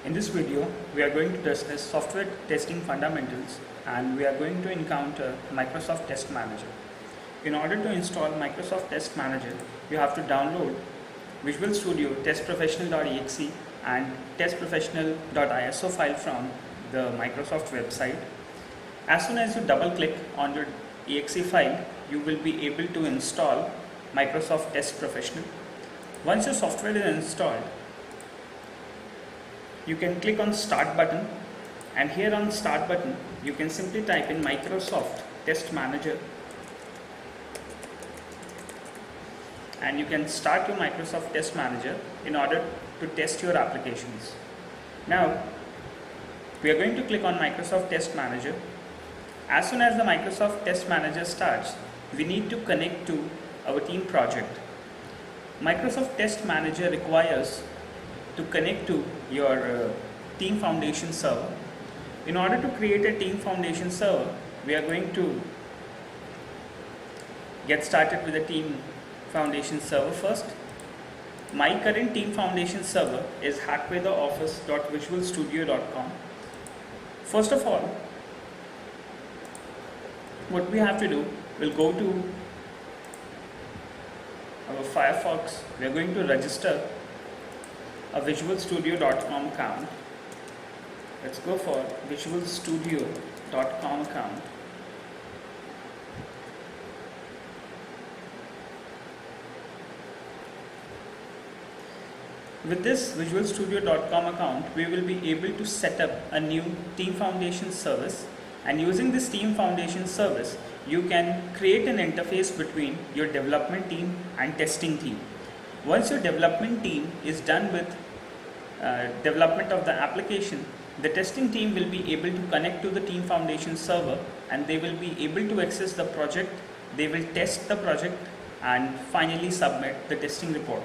In this video, we are going to discuss software testing fundamentals and we are going to encounter Microsoft Test Manager. In order to install Microsoft Test Manager, you have to download Visual Studio testprofessional.exe and testprofessional.iso file from the Microsoft website. As soon as you double click on your exe file, you will be able to install Microsoft Test Professional. Once your software is installed, you can click on Start button, and here on Start button you can simply type in Microsoft Test Manager and you can start your Microsoft Test Manager in order to test your applications. Now we are going to click on Microsoft Test Manager. As soon as the Microsoft Test Manager starts, we need to connect to our team project. Microsoft Test Manager requires to connect to your Team Foundation server. In order to create a Team Foundation server, we are going to get started with the Team Foundation server first. My current Team Foundation server is hackweatheroffice.visualstudio.com. First of all, what we have to do, we'll go to our Firefox. We are going to register a visualstudio.com account. Let's go for visualstudio.com account. With this visualstudio.com account, we will be able to set up a new Team Foundation service, and using this Team Foundation service, you can create an interface between your development team and testing team. Once your development team is done with development of the application, the testing team will be able to connect to the Team Foundation server and they will be able to access the project, they will test the project and finally submit the testing report.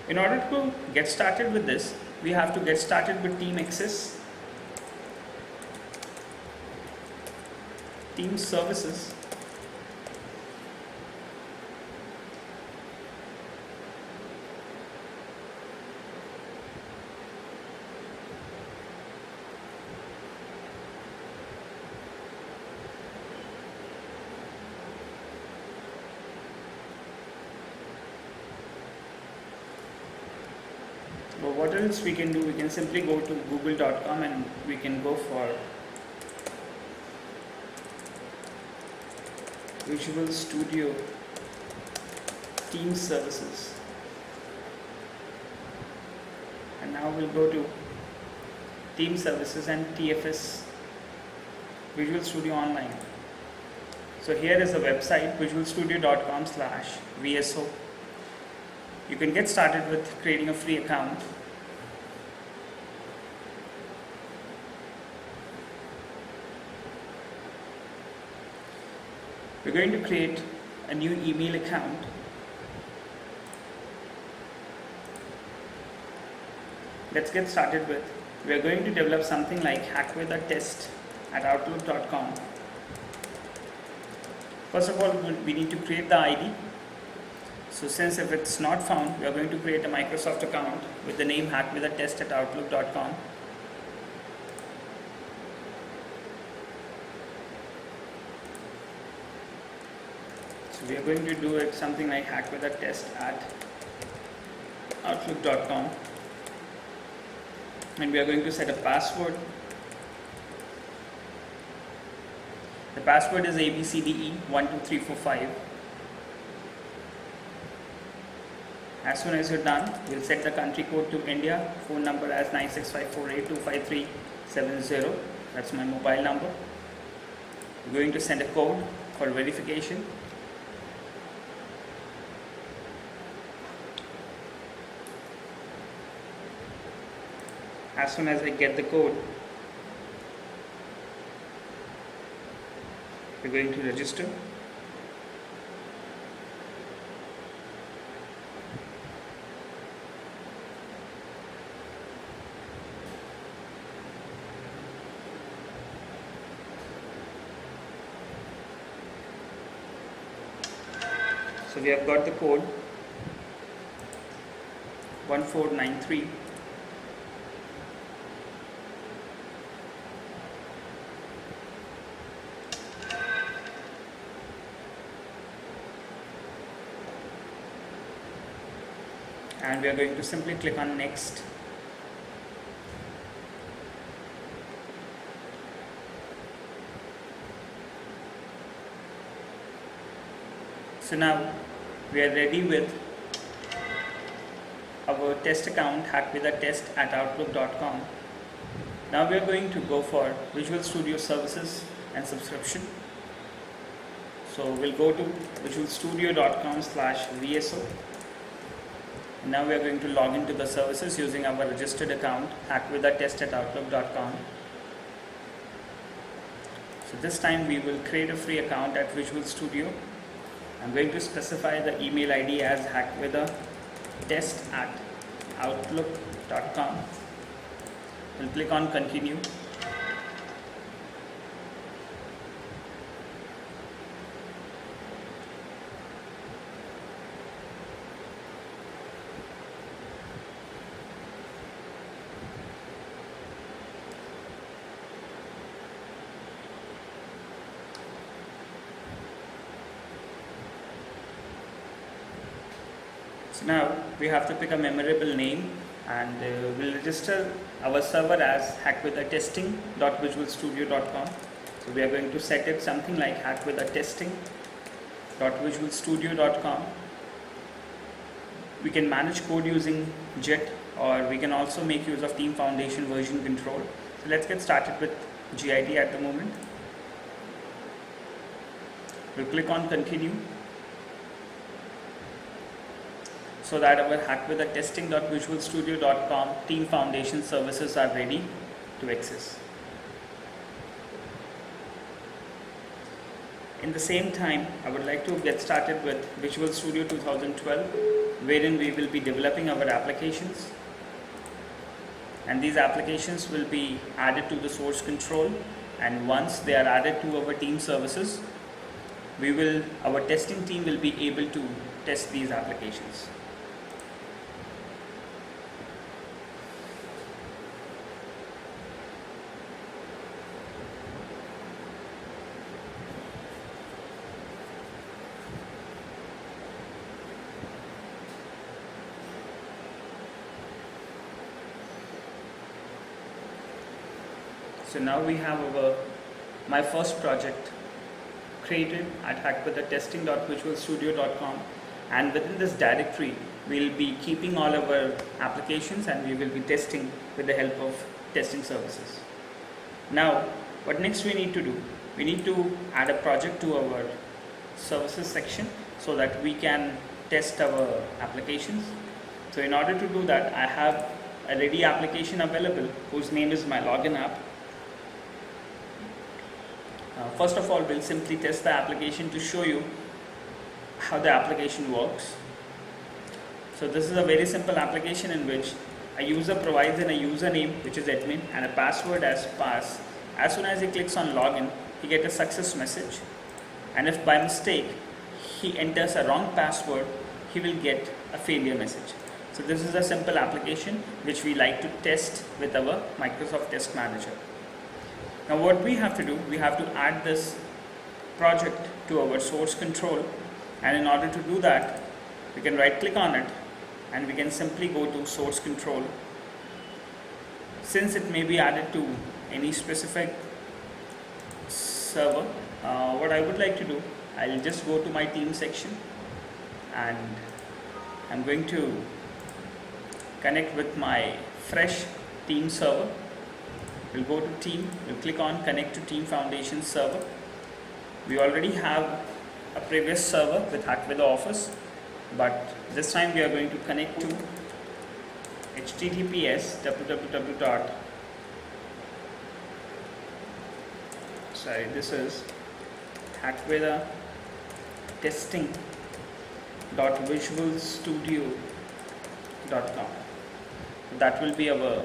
In order to get started with this, we have to get started with Team Access, Team Services, but what else we can do? We can simply go to google.com and we can go for Visual Studio Team Services, and now we'll go to Team Services and TFS Visual Studio Online. So here is the website visualstudio.com/VSO. You can get started with creating a free account. We're going to create a new email account. Let's get started with, we're going to develop something like hackweathertest@outlook.com. First of all, we need to create the ID. So since if it's not found, we are going to create a Microsoft account with the name hackweathertest@outlook.com. So we are going to do it something like hackweathertest@outlook.com, and we are going to set a password. The password is ABCDE12345. As soon as you're done, we'll set the country code to India, phone number as 96548253370. That's my mobile number. We're going to send a code for verification. As soon as I get the code, we're going to register. So we have got the code 1493. and we are going to simply click on next. So now we are ready with our test account hackwithatest@outlook.com. Now we are going to go for Visual Studio Services and subscription. So we'll go to visualstudio.com/VSO. Now we are going to log into the services using our registered account hackwithatest@outlook.com. So this time we will create a free account at Visual Studio. I'm going to specify the email ID as hackwithatest@outlook.com. We'll click on continue. So now we have to pick a memorable name, and we'll register our server as hackwithatesting.visualstudio.com. So we are going to set it something like hackwithatesting.visualstudio.com. We can manage code using Jet, or we can also make use of Team Foundation version control. So let's get started with GIT at the moment. We'll click on continue, so that our hackwithatesting.visualstudio.com Team Foundation services are ready to access. In the same time, I would like to get started with Visual Studio 2012, wherein we will be developing our applications, and these applications will be added to the source control, and once they are added to our team services, our testing team will be able to test these applications. So now we have my first project created at hackwithatesting.visualstudio.com, and within this directory we'll be keeping all our applications, and we will be testing with the help of testing services. Now what next we need to do? We need to add a project to our services section so that we can test our applications. So in order to do that, I have a ready application available whose name is my login app. First of all, we'll simply test the application to show you how the application works. So this is a very simple application in which a user provides in a username, which is admin, and a password as pass. As soon as he clicks on login, he gets a success message, and if by mistake he enters a wrong password, he will get a failure message. So this is a simple application which we like to test with our Microsoft Test Manager. Now what we have to do, we have to add this project to our source control, and in order to do that, we can right click on it and we can simply go to source control. Since it may be added to any specific server, what I would like to do, I'll just go to my team section, and I'm going to connect with my fresh team server. We'll go to team, we'll click on connect to Team Foundation server. We already have a previous server with Hack with the Office, but this time we are going to connect to https this is hackwithatesting.visualstudio.com. That will be our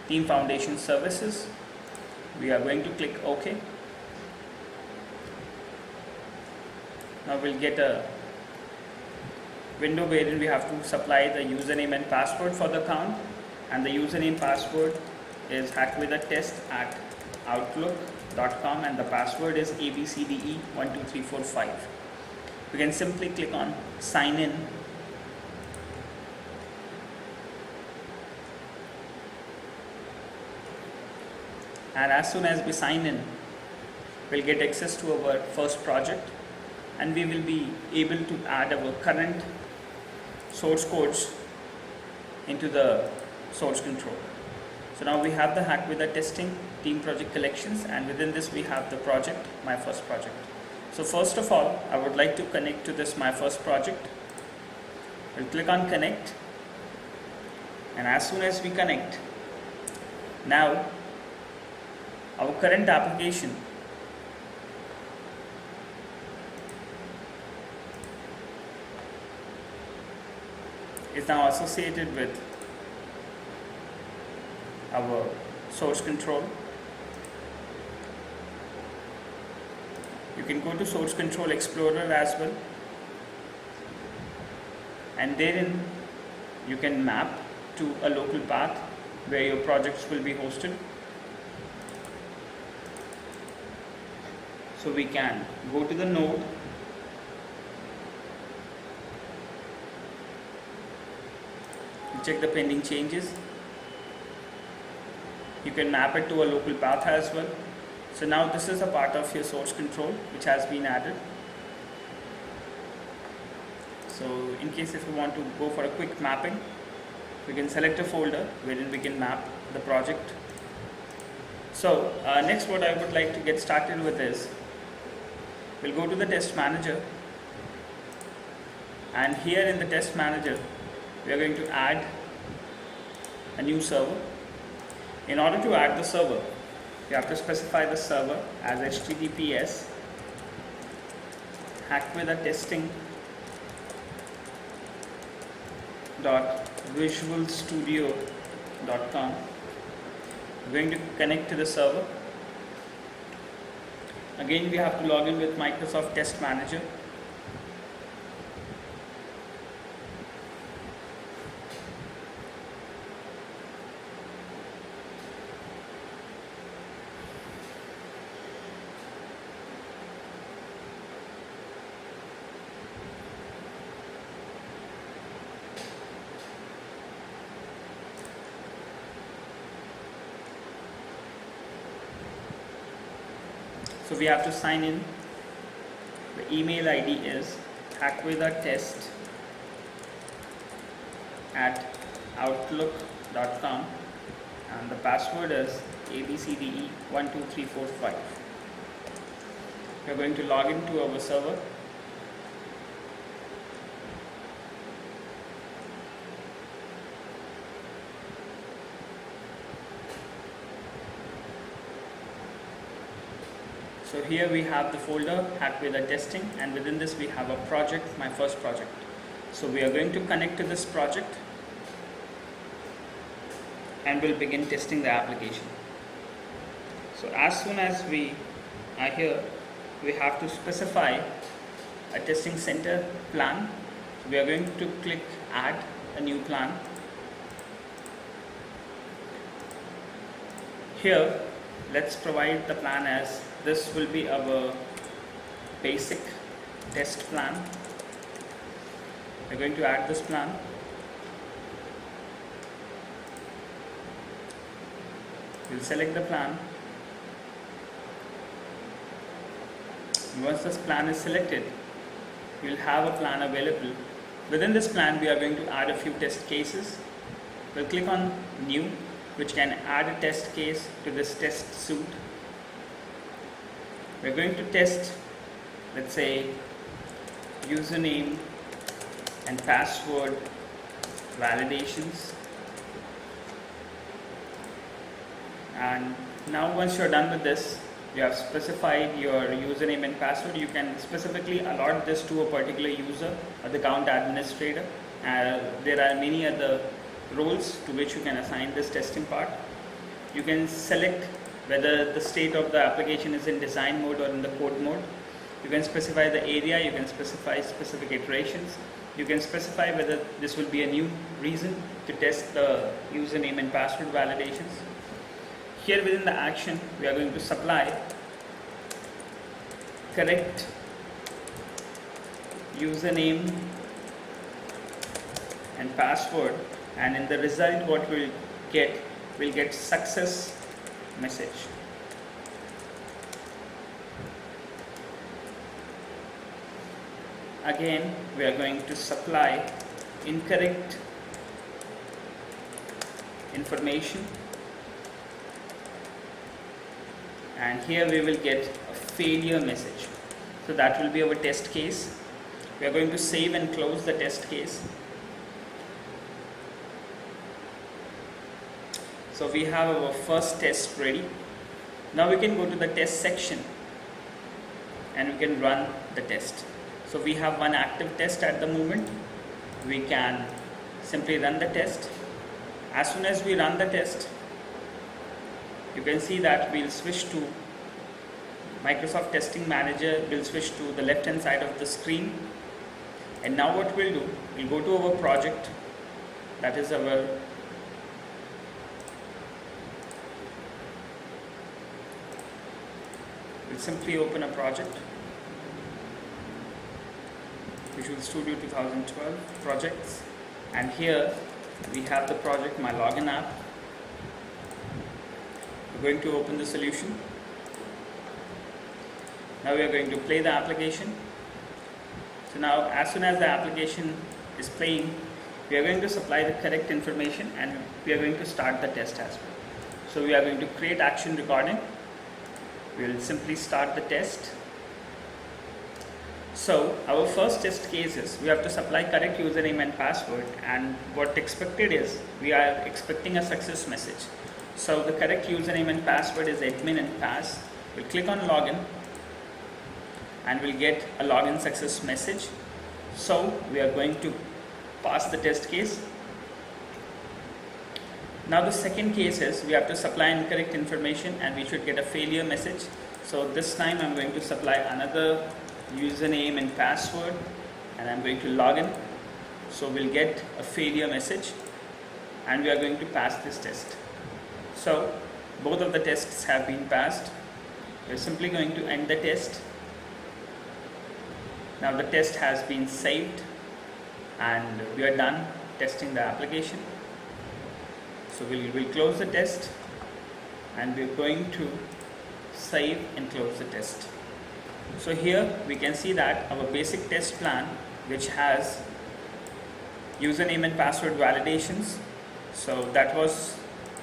Team Foundation services. We are going to click OK. Now we'll get a window wherein we have to supply the username and password for the account, and the username password is hackwithatest@outlook.com, and the password is ABCDE12345. We can simply click on sign in, and as soon as we sign in, we'll get access to our first project, and we will be able to add our current source codes into the source control. So now we have the hack with the testing team project collections, and within this we have the project, my first project. So first of all, I would like to connect to this my first project. We'll click on connect, and as soon as we connect, now our current application is now associated with our source control. You can go to Source Control Explorer as well, and therein you can map to a local path where your projects will be hosted. So we can go to the node, check the pending changes. You can map it to a local path as well. So now this is a part of your source control which has been added. So in case if you want to go for a quick mapping, we can select a folder wherein we can map the project. So next what I would like to get started with is, we'll go to the test manager, and here in the test manager we are going to add a new server. In order to add the server, you have to specify the server as https hackwithatesting.visualstudio.com. We're going to connect to the server. Again, we have to log in with Microsoft Test Manager. So we have to sign in. The email ID is hackwithatest@outlook.com, and the password is abcde12345. We are going to log into our server. So here we have the folder Hack with Testing, and within this we have a project, my first project. So we are going to connect to this project and we'll begin testing the application. So as soon as we are here, we have to specify a testing center plan. So we are going to click add a new plan. Here let's provide the plan as this will be our basic test plan. We're going to add this plan. We'll select the plan. And once this plan is selected, you'll have a plan available. Within this plan, we are going to add a few test cases. We'll click on New, which can add a test case to this test suite. We're going to test, let's say, username and password validations. And now once you're done with this, you have specified your username and password. You can specifically allot this to a particular user or the account administrator. There are many other roles to which you can assign this testing part. You can select whether the state of the application is in design mode or in the code mode. You can specify the area, you can specify specific iterations. You can specify whether this will be a new reason to test the username and password validations. Here within the action, we are going to supply correct username and password, and in the result what we'll get success message. Again, we are going to supply incorrect information, and here we will get a failure message. So that will be our test case. We are going to save and close the test case. So we have our first test ready. Now we can go to the test section and we can run the test. So we have one active test at the moment. We can simply run the test. As soon as we run the test, you can see that we'll switch to Microsoft Testing Manager, will switch to the left hand side of the screen. And now what we'll do, we'll go to our project, that is our we'll simply open a project, Visual Studio 2012 projects, and here we have the project My Login App. We're going to open the solution. Now we are going to play the application. So now as soon as the application is playing, we are going to supply the correct information and we are going to start the test as well. So we are going to create action recording. We will simply start the test. So our first test case is we have to supply correct username and password, and what expected is we are expecting a success message. So the correct username and password is admin and pass. We'll click on login and we'll get a login success message. So we are going to pass the test case. Now the second case is we have to supply incorrect information and we should get a failure message. So this time I'm going to supply another username and password and I'm going to log in. So we'll get a failure message and we are going to pass this test. So both of the tests have been passed. We're simply going to end the test. Now the test has been saved and we are done testing the application. So we'll close the test and we're going to save and close the test. So here we can see that our basic test plan, which has username and password validations. So that was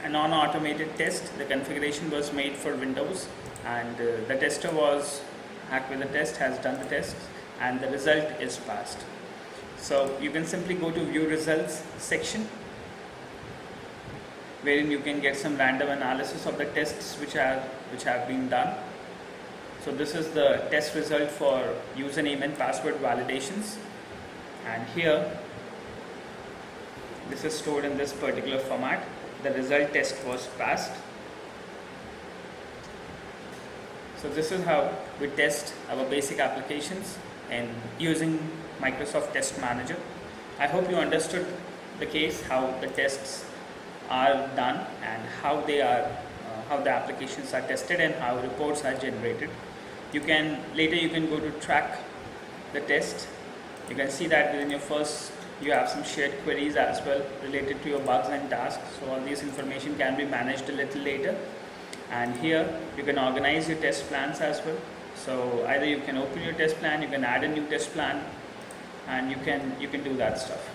a non-automated test. The configuration was made for Windows and the tester was hacked with the test, has done the test, and the result is passed. So you can simply go to view results section, wherein you can get some random analysis of the tests which have been done. So this is the test result for username and password validations, and here this is stored in this particular format. The result test was passed. So this is how we test our basic applications and using Microsoft Test Manager. I hope you understood the case, how the tests are done and how they are how the applications are tested and how reports are generated. Later you can go to track the test. You can see that within your first you have some shared queries as well related to your bugs and tasks. So all these information can be managed a little later. And here you can organize your test plans as well. So either you can open your test plan, you can add a new test plan, and you can do that stuff.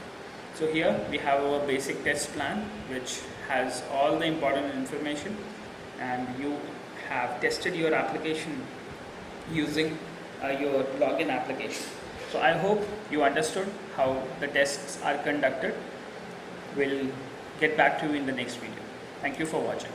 So here we have our basic test plan, which has all the important information, and you have tested your application using your login application. So I hope you understood how the tests are conducted. We'll get back to you in the next video. Thank you for watching.